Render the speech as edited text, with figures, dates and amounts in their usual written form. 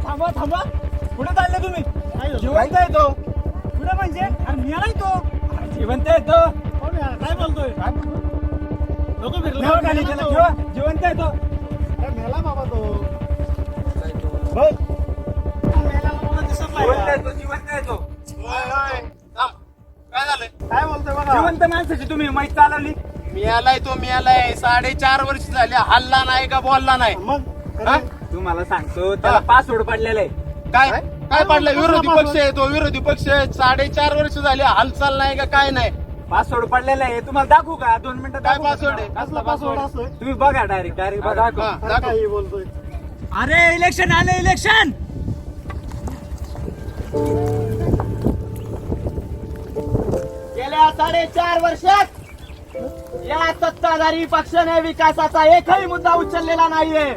थांबा थांबा, कुठे चालले तुम्ही? जिवंत आहे तो. कुठे म्हणजे? अरे मेला तो. जिवंत आहे तो. काय बोलतोय? लोक जिवंत आहे तो. मेला बाबा तो. जिवंत आहे तो. काय झालंय? काय बोलतोय बघा? जिवंत माणसाची तुम्ही माहिती चालवली. मिळालाय तो मिळालाय 4.5 वर्ष झाले, हल्ला नाही का बोलला नाही. मग हा? तुम्हाला सांगतो त्याला पासवर्ड पडलेला आहे. काय काय पडलं? विरोधी पक्ष आहे तो, विरोधी पक्ष आहे. 4.5 वर्ष झाले, हालचाल नाही का काय नाही. पासवर्ड पडलेला आहे. तुम्हाला दाखवू का? 2 मिनिटं काय दाखवू का password आहे? तुम्हाला? कसला password असतोय? तुम्ही बघा डायरेक्ट बघा. हा, काय दाखव. काही बोलतोय? अरे इलेक्शन आले, इलेक्शन. गेल्या 4.5 वर्षात या सत्ताधारी पक्षाने विकासाचा एकही मुद्दा उचललेला नाहीये.